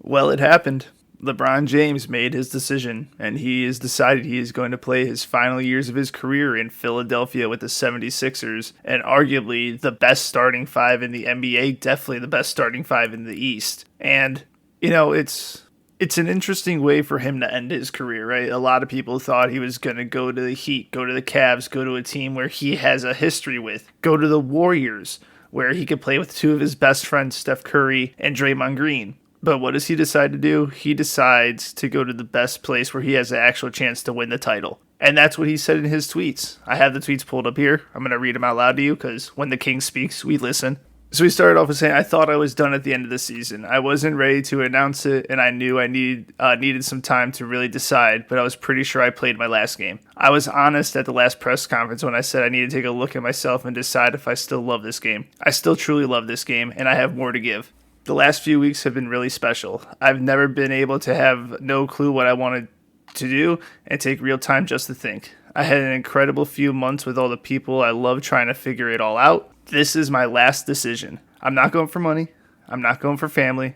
Well, it happened. LeBron James made his decision, and he has decided he is going to play his final years of his career in Philadelphia with the 76ers, and arguably the best starting five in the NBA, definitely the best starting five in the East. And, it's an interesting way for him to end his career, right? A lot of people thought he was going to go to the Heat, go to the Cavs, go to a team where he has a history with, go to the Warriors, where he could play with two of his best friends, Steph Curry and Draymond Green. But what does he decide to do? He decides to go to the best place where he has an actual chance to win the title. And that's what he said in his tweets. I have the tweets pulled up here. I'm going to read them out loud to you because when the king speaks, we listen. So he started off with saying, I thought I was done at the end of the season. I wasn't ready to announce it, and I knew I needed some time to really decide, but I was pretty sure I played my last game. I was honest at the last press conference when I said I need to take a look at myself and decide if I still love this game. I still truly love this game, and I have more to give. The last few weeks have been really special. I've never been able to have no clue what I wanted to do and take real time just to think. I had an incredible few months with all the people I love trying to figure it all out. This is my last decision. I'm not going for money. I'm not going for family.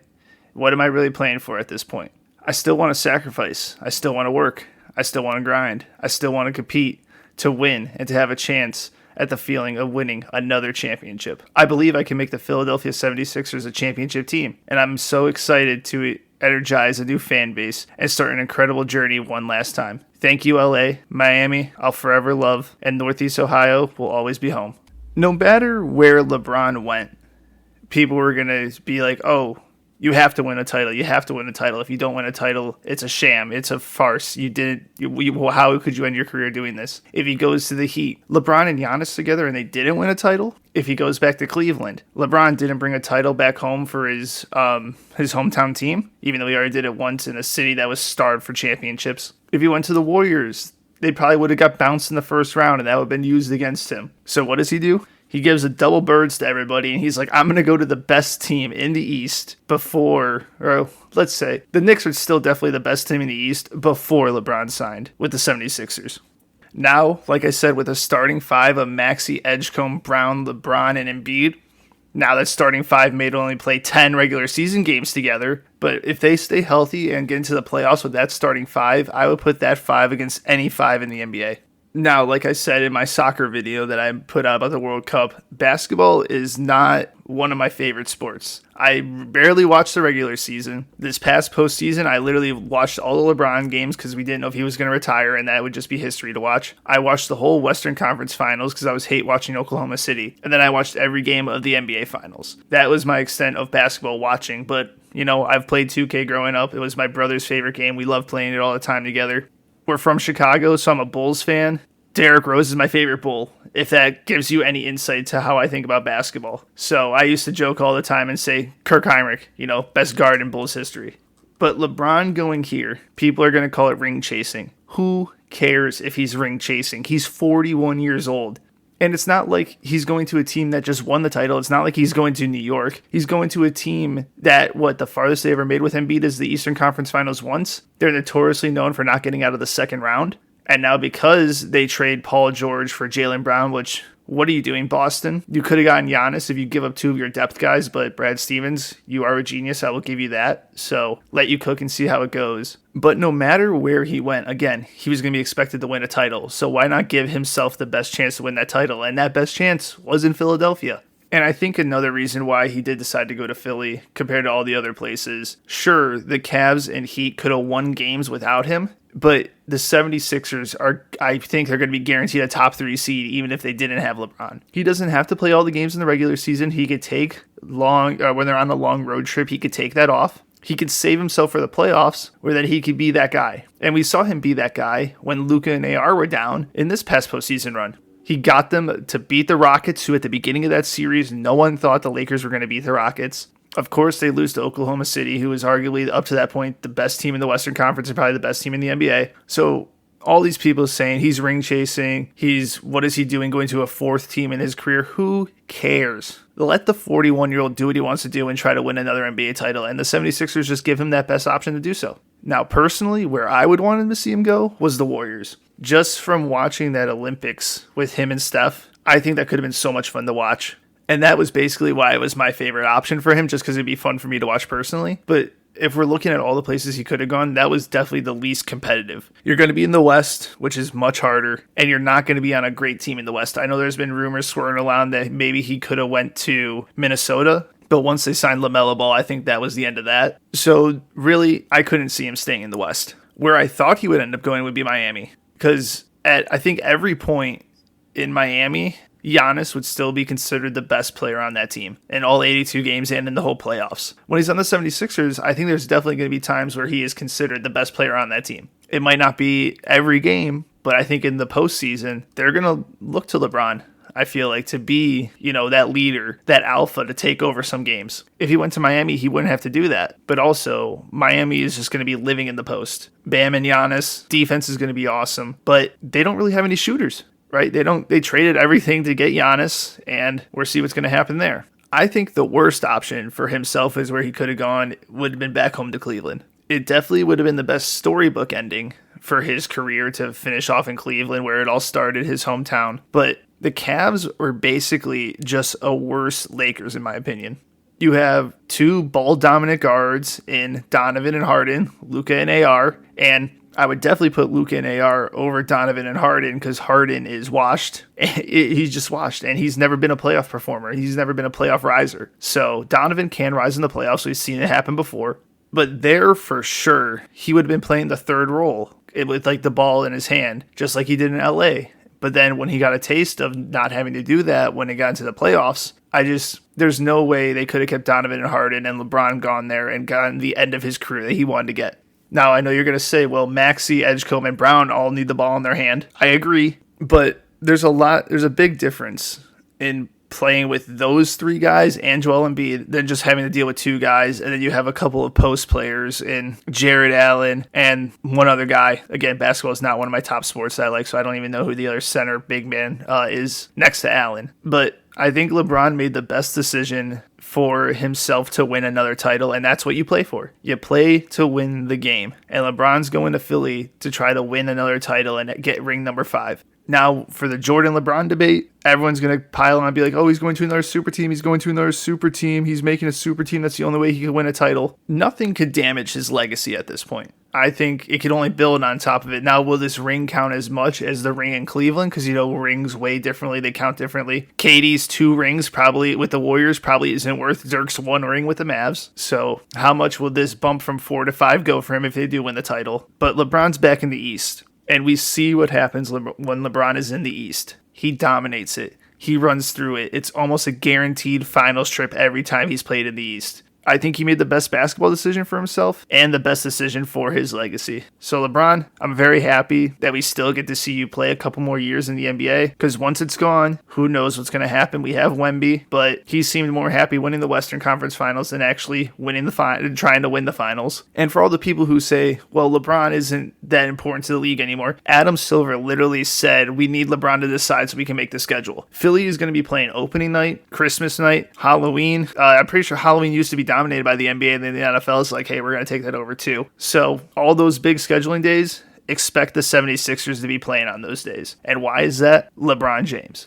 What am I really playing for at this point? I still want to sacrifice. I still want to work. I still want to grind. I still want to compete, to win, and to have a chance at the feeling of winning another championship. I believe I can make the Philadelphia 76ers a championship team, and I'm so excited to energize a new fan base and start an incredible journey one last time. Thank you, LA, Miami, I'll forever love, and Northeast Ohio will always be home. No matter where LeBron went, people were going to be like, oh, you have to win a title. You have to win a title. If you don't win a title, it's a sham. It's a farce. How could you end your career doing this? If he goes to the Heat, LeBron and Giannis together and they didn't win a title. If he goes back to Cleveland, LeBron didn't bring a title back home for his hometown team, even though he already did it once in a city that was starved for championships. If he went to the Warriors, they probably would have got bounced in the first round and that would have been used against him. So what does he do? He gives a double birds to everybody, and he's like, I'm going to go to the best team in the East before, or let's say, the Knicks are still definitely the best team in the East before LeBron signed with the 76ers. Now, like I said, with a starting five of Maxey, Edgecombe, Brown, LeBron, and Embiid, now that starting five may only play 10 regular season games together, but if they stay healthy and get into the playoffs with that starting five, I would put that five against any five in the NBA. Now, like I said in my soccer video that I put out about the World Cup, basketball is not one of my favorite sports. I barely watched the regular season. This past postseason, I literally watched all the LeBron games because we didn't know if he was going to retire, and that would just be history to watch. I watched the whole Western Conference Finals because I was hate watching Oklahoma City, and then I watched every game of the NBA Finals. That was my extent of basketball watching, but, I've played 2K growing up. It was my brother's favorite game. We loved playing it all the time together. We're from Chicago, so I'm a Bulls fan. Derrick Rose is my favorite Bull, if that gives you any insight to how I think about basketball. So I used to joke all the time and say, Kirk Heinrich, best guard in Bulls history. But LeBron going here, people are going to call it ring chasing. Who cares if he's ring chasing? He's 41 years old. And it's not like he's going to a team that just won the title. It's not like he's going to New York. He's going to a team that, the farthest they ever made with Embiid is the Eastern Conference Finals once. They're notoriously known for not getting out of the second round. And now because they trade Paul George for Jaylen Brown, which, what are you doing, Boston? You could have gotten Giannis if you give up two of your depth guys, but Brad Stevens, you are a genius. I will give you that. So let you cook and see how it goes. But no matter where he went, again, he was going to be expected to win a title. So why not give himself the best chance to win that title? And that best chance was in Philadelphia. And I think another reason why he did decide to go to Philly compared to all the other places, sure, the Cavs and Heat could have won games without him, but the 76ers I think they're going to be guaranteed a top 3 seed even if they didn't have LeBron. He doesn't have to play all the games in the regular season. He could take when they're on the long road trip, he could take that off. He could save himself for the playoffs where then he could be that guy. And we saw him be that guy when Luka and AR were down in this past postseason run. He got them to beat the Rockets, who at the beginning of that series, no one thought the Lakers were going to beat the Rockets. Of course, they lose to Oklahoma City, who was arguably, up to that point, the best team in the Western Conference and probably the best team in the NBA. So all these people saying he's ring chasing, what is he doing going to a fourth team in his career? Who cares? Let the 41-year-old do what he wants to do and try to win another NBA title, and the 76ers just give him that best option to do so. Now, personally, where I would want him to see him go was the Warriors. Just from watching that Olympics with him and Steph, I think that could have been so much fun to watch. And that was basically why it was my favorite option for him, just because it'd be fun for me to watch personally. But if we're looking at all the places he could have gone, that was definitely the least competitive. You're going to be in the West, which is much harder, and you're not going to be on a great team in the West. I know there's been rumors swirling around that maybe he could have went to Minnesota, but once they signed LaMelo Ball, I think that was the end of that. So really, I couldn't see him staying in the West. Where I thought he would end up going would be Miami, because at I think every point in Miami, Giannis would still be considered the best player on that team in all 82 games and in the whole playoffs. When he's on the 76ers, I think there's definitely going to be times where he is considered the best player on that team. It might not be every game, but I think in the postseason, they're going to look to LeBron, I feel like, to be, that leader, that alpha to take over some games. If he went to Miami, he wouldn't have to do that. But also, Miami is just going to be living in the post. Bam and Giannis, defense is going to be awesome, but they don't really have any shooters. Right? They traded everything to get Giannis, and we'll see what's going to happen there. I think the worst option for himself is where he could have gone would have been back home to Cleveland. It definitely would have been the best storybook ending for his career to finish off in Cleveland, where it all started, his hometown. But the Cavs were basically just a worse Lakers, in my opinion. You have two ball-dominant guards in Donovan and Harden, Luka and AR, and I would definitely put Luka and AR over Donovan and Harden because Harden is washed. He's just washed, and he's never been a playoff performer. He's never been a playoff riser. So Donovan can rise in the playoffs. We've seen it happen before. But there, for sure, he would have been playing the third role with like the ball in his hand, just like he did in LA. But then when he got a taste of not having to do that when it got into the playoffs, there's no way they could have kept Donovan and Harden and LeBron gone there and gotten the end of his career that he wanted to get. Now, I know you're going to say, well, Maxey, Edgecombe, and Brown all need the ball in their hand. I agree, but there's a big difference in playing with those three guys and Joel Embiid than just having to deal with two guys, and then you have a couple of post players in Jared Allen and one other guy. Again, basketball is not one of my top sports that I like, so I don't even know who the other center big man is next to Allen. But I think LeBron made the best decision for himself to win another title, and that's what you play for. You play to win the game, and LeBron's going to Philly to try to win another title and get ring number 5. Now, for the Jordan-LeBron debate, everyone's going to pile on and be like, oh, he's going to another super team. He's going to another super team. He's making a super team. That's the only way he could win a title. Nothing could damage his legacy at this point. I think it could only build on top of it. Now, will this ring count as much as the ring in Cleveland? Because, rings weigh differently. They count differently. KD's 2 rings probably with the Warriors probably isn't worth Dirk's 1 ring with the Mavs. So how much will this bump from 4 to 5 go for him if they do win the title? But LeBron's back in the East. And we see what happens when LeBron is in the East. He dominates it. He runs through it. It's almost a guaranteed finals trip every time he's played in the East. I think he made the best basketball decision for himself and the best decision for his legacy. So LeBron, I'm very happy that we still get to see you play a couple more years in the NBA, because once it's gone, who knows what's going to happen. We have Wemby, but he seemed more happy winning the Western Conference Finals than actually winning trying to win the finals. And for all the people who say, well, LeBron isn't that important to the league anymore, Adam Silver literally said we need LeBron to decide so we can make the schedule. Philly is going to be playing opening night, Christmas night, Halloween. I'm pretty sure Halloween used to be dominated by the NBA, and then the NFL is like, hey, we're going to take that over too. So all those big scheduling days, expect the 76ers to be playing on those days. And why is that? LeBron James.